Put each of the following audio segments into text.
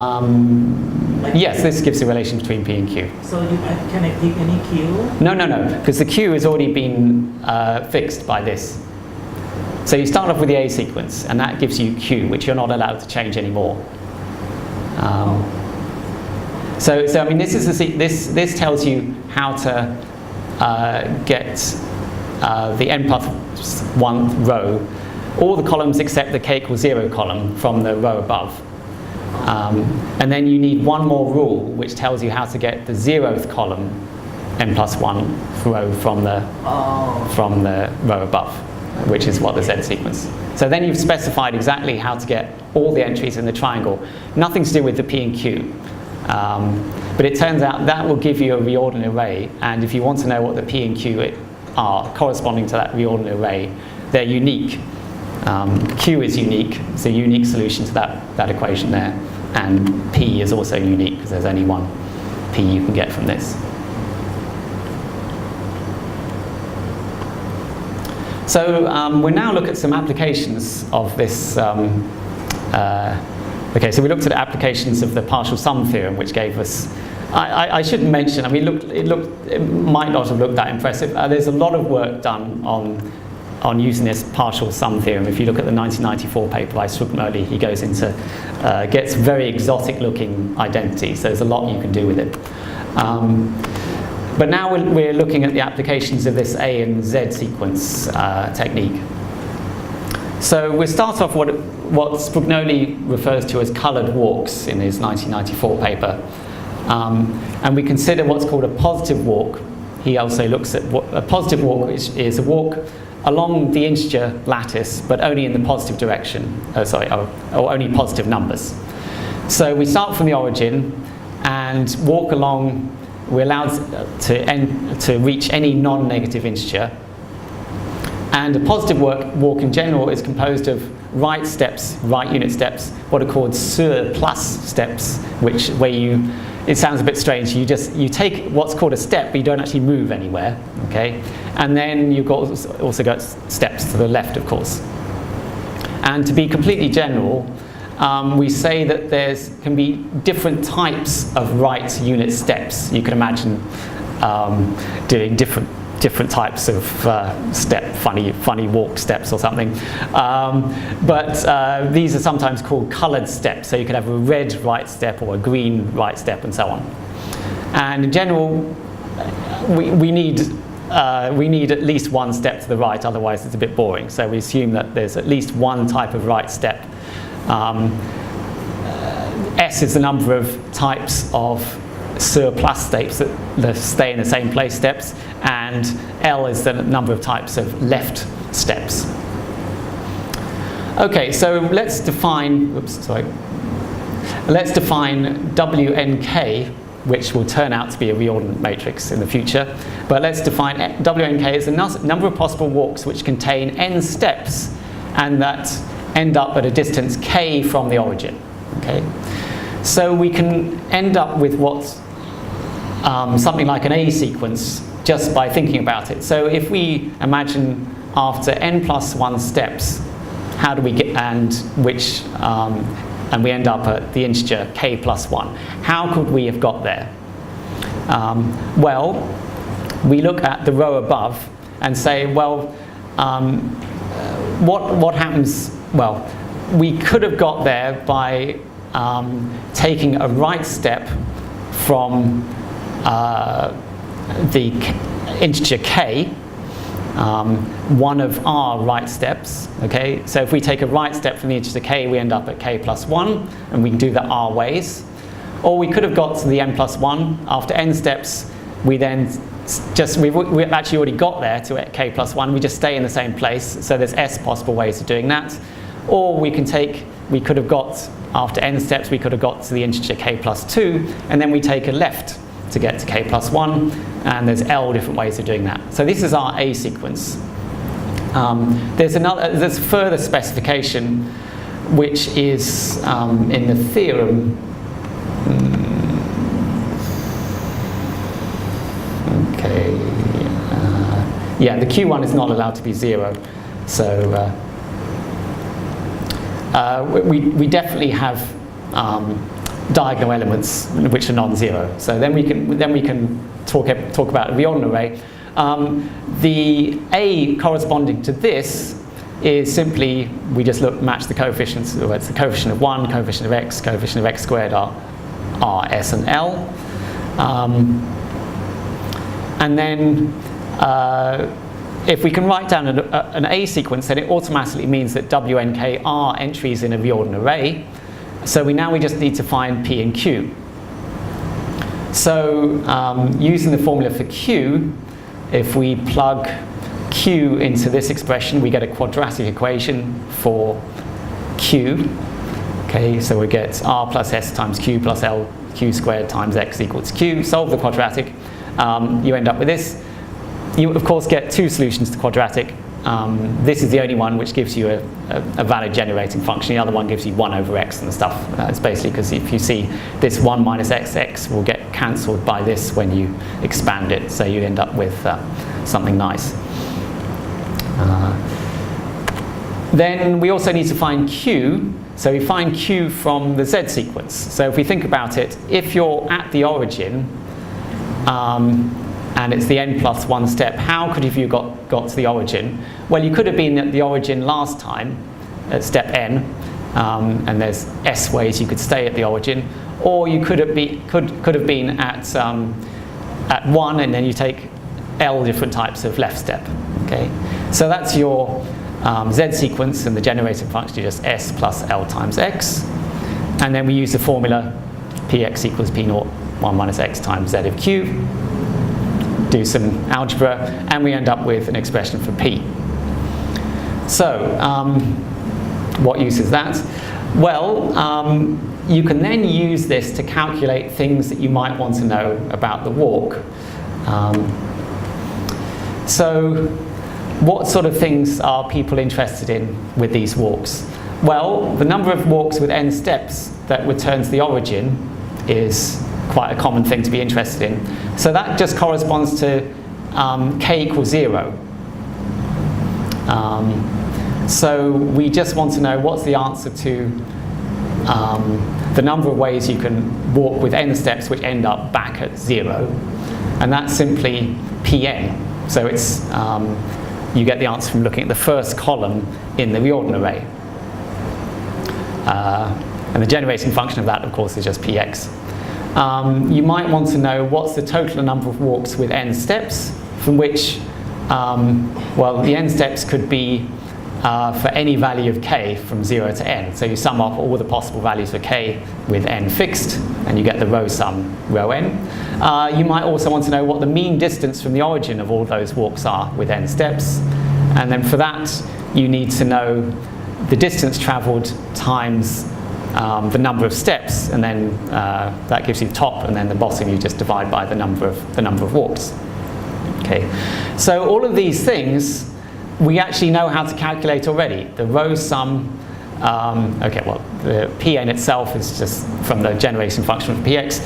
Yes, this gives a relation between P and Q. So can I pick any Q? No, because the Q has already been fixed by this. So you start off with the A sequence, and that gives you Q, which you're not allowed to change anymore. So I mean, this tells you how to get the n+1 row, all the columns except the k equals 0 column from the row above. And then you need one more rule which tells you how to get the 0th column n+1 row from the row above, which is what the Z sequence. So then you've specified exactly how to get all the entries in the triangle. Nothing to do with the P and Q. But it turns out that will give you a Riordan array, and if you want to know what the P and Q are corresponding to that Riordan array, they're unique. Q is unique, it's a unique solution to that equation there, and P is also unique because there's only one P you can get from this. So we'll now look at some applications of this. Okay, so we looked at applications of the partial sum theorem, which gave us. I should mention. I mean, it might not have looked that impressive. There's a lot of work done on using this partial sum theorem. If you look at the 1994 paper by Sugmoli, he goes into gets very exotic looking identities. So there's a lot you can do with it. But now we're looking at the applications of this A and Z sequence technique. So we'll start off what Spugnoli refers to as coloured walks in his 1994 paper. And we consider what's called a positive walk. He also looks at what a positive walk is a walk along the integer lattice, but only in the positive direction, or only positive numbers. So we start from the origin and walk along. We're allowed to reach any non-negative integer. And a positive walk in general is composed of right unit steps, what are called surplus steps, it sounds a bit strange. You take what's called a step, but you don't actually move anywhere, okay? And then you've also got steps to the left, of course. And to be completely general, we say that can be different types of right unit steps. You can imagine doing different types of funny walk steps or something. But these are sometimes called coloured steps. So you could have a red right step or a green right step and so on. And in general, we need at least one step to the right, otherwise it's a bit boring. So we assume that there's at least one type of right step. S is the number of types of surplus steps that stay in the same place steps, and L is the number of types of left steps. Okay, so let's define WNK, which will turn out to be a Riordan matrix in the future. But let's define WNK as a number of possible walks which contain n steps and that end up at a distance k from the origin. Okay, so we can end up with what's something like an A sequence just by thinking about it. So if we imagine after n+1 steps, how do we get and we end up at the integer k+1. How could we have got there? Well, we look at the row above and say, well, what happens? Well, we could have got there by taking a right step from the integer k, one of our right steps. Okay, so if we take a right step from the integer k, we end up at k+1, and we can do that r ways. Or we could have got to the n+1 after n steps. We've actually already got there to k+1. We just stay in the same place. So there's s possible ways of doing that. Or after n steps, we could have got to the integer k+2, and then we take a left to get to k+1, and there's L different ways of doing that. So this is our A sequence. There's further specification, which is in the theorem. Okay. Yeah, the Q1 is not allowed to be 0, so we definitely have diagonal elements which are non-zero. So then we can talk about a Riordan array. The A corresponding to this is simply, we just match the coefficients, so it's the coefficient of 1, coefficient of x squared are S and L. And then if we can write down an A sequence, then it automatically means that W and K are entries in a Riordan array. So we just need to find P and Q. So using the formula for Q, if we plug Q into this expression, we get a quadratic equation for Q. Okay, so we get R plus S times Q plus L Q squared times X equals Q. Solve the quadratic, you end up with this. You of course get two solutions to quadratic. This is the only one which gives you a valid generating function. The other one gives you 1 over x and stuff. It's basically because if you see this 1 minus x will get cancelled by this when you expand it, so you end up with something nice. Then we also need to find Q. So we find Q from the Z sequence. So if we think about it, if you're at the origin, and it's the n plus 1 step, how could you got to the origin? Well, you could have been at the origin last time at step n, and there's s ways you could stay at the origin, or you could have been at 1 and then you take L different types of left step. Okay, so that's your Z sequence, and the generating function is just S plus L times X, and then we use the formula Px equals P naught 1 minus X times Z of Q. Do some algebra, and we end up with an expression for P. So, what use is that? Well, you can then use this to calculate things that you might want to know about the walk. So, what sort of things are people interested in with these walks? Well, the number of walks with n steps that returns the origin is quite a common thing to be interested in. So that just corresponds to k equals 0. So we just want to know what's the answer to the number of ways you can walk with n steps which end up back at 0. And that's simply Pn. So it's you get the answer from looking at the first column in the Riordan array. And the generating function of that, of course, is just Px. You might want to know what's the total number of walks with n steps, from which, well, the n steps could be for any value of k from 0 to n. So you sum up all the possible values for k with n fixed, and you get the row sum rho n. You might also want to know what the mean distance from the origin of all those walks are with n steps. And then for that, you need to know the distance travelled times the number of steps, and then that gives you the top, and then the bottom you just divide by the number of walks. Okay, so all of these things we actually know how to calculate already. The row sum, okay, well, the Pn itself is just from the generation function of Px.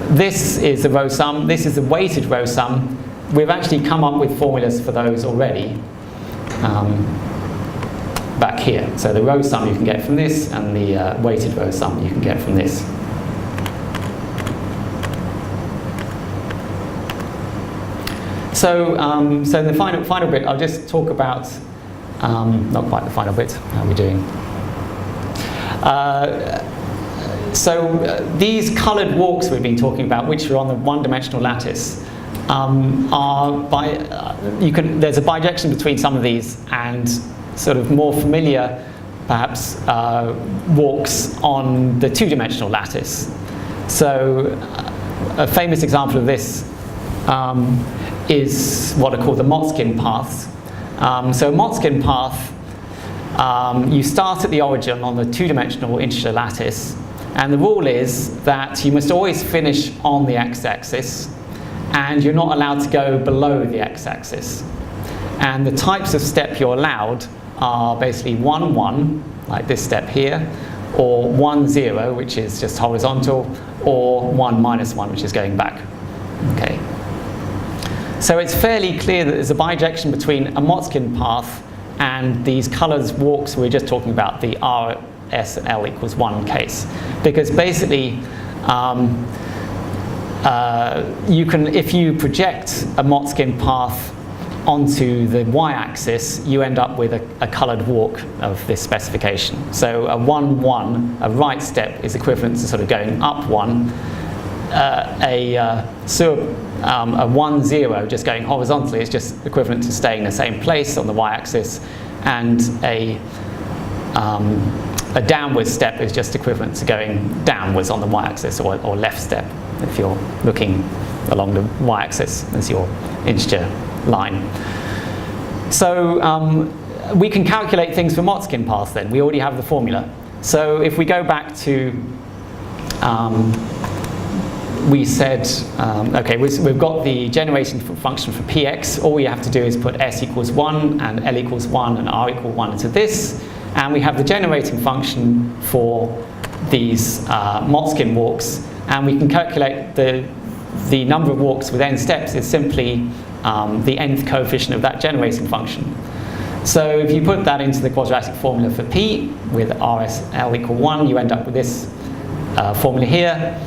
This is the row sum. This is the weighted row sum. We've actually come up with formulas for those already. Back here. So the row sum you can get from this, and the weighted row sum you can get from this. So, so in the final bit, I'll just talk about, not quite the final bit, how are we doing? These coloured walks we've been talking about, which are on the one-dimensional lattice, there's a bijection between some of these and sort of more familiar, perhaps, walks on the two-dimensional lattice. So a famous example of this is what are called the Motzkin paths. So Motzkin path, you start at the origin on the two-dimensional integer lattice, and the rule is that you must always finish on the x-axis, and you're not allowed to go below the x-axis. And the types of step you're allowed are basically 1, 1, like this step here, or 1, 0, which is just horizontal, or 1, minus 1, which is going back. Okay. So it's fairly clear that there's a bijection between a Motzkin path and these coloured walks we were just talking about, the R, S, and L equals 1 case. Because basically, You can, if you project a Motzkin path onto the y-axis, you end up with a coloured walk of this specification. So a 1, 1, a right step is equivalent to sort of going up 1. A 1, 0, just going horizontally, is just equivalent to staying in the same place on the y-axis, and a downward step is just equivalent to going downwards on the y-axis, or left step if you're looking along the y-axis as your integer line. So we can calculate things for Motzkin paths then. We already have the formula. So if we go back to, we said, okay, we've got the generation function for px. All we have to do is put s equals 1 and l equals 1 and r equals 1 into this. And we have the generating function for these Motzkin walks. And we can calculate the number of walks with n steps is simply the nth coefficient of that generating function. So if you put that into the quadratic formula for p with rsl equal 1, you end up with this formula here.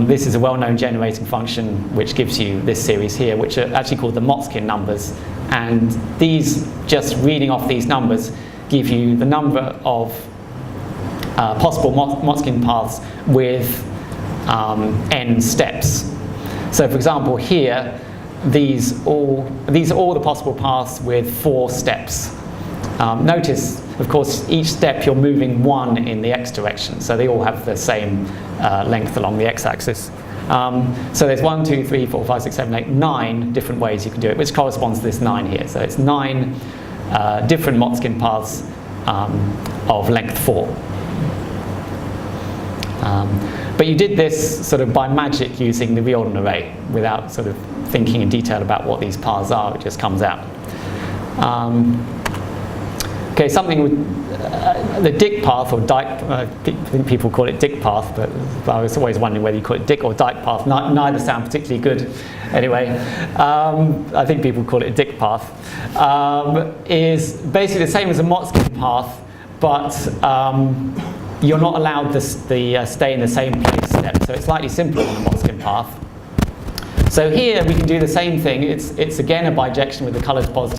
This is a well-known generating function which gives you this series here, which are actually called the Motzkin numbers. And these, just reading off these numbers, give you the number of possible Motzkin paths with n steps. So for example here, these are all the possible paths with 4 steps. Notice, of course, each step you're moving 1 in the x direction, so they all have the same length along the x-axis. So there's 1, 2, 3, 4, 5, 6, 7, 8, 9 different ways you can do it, which corresponds to this 9 here. So it's 9 different Motzkin paths of length 4. But you did this sort of by magic using the Riordan array without sort of thinking in detail about what these paths are. It just comes out. Okay, something with the Dijk path or Dijk, I think people call it Dijk path, but I was always wondering whether you call it Dijk or Dijk path. Neither sound particularly good. Anyway, I think people call it a Dijk path. Is basically the same as a Motzkin path, but you're not allowed the stay in the same place step, so it's slightly simpler than a Motzkin path. So here we can do the same thing. It's again a bijection with the coloured positive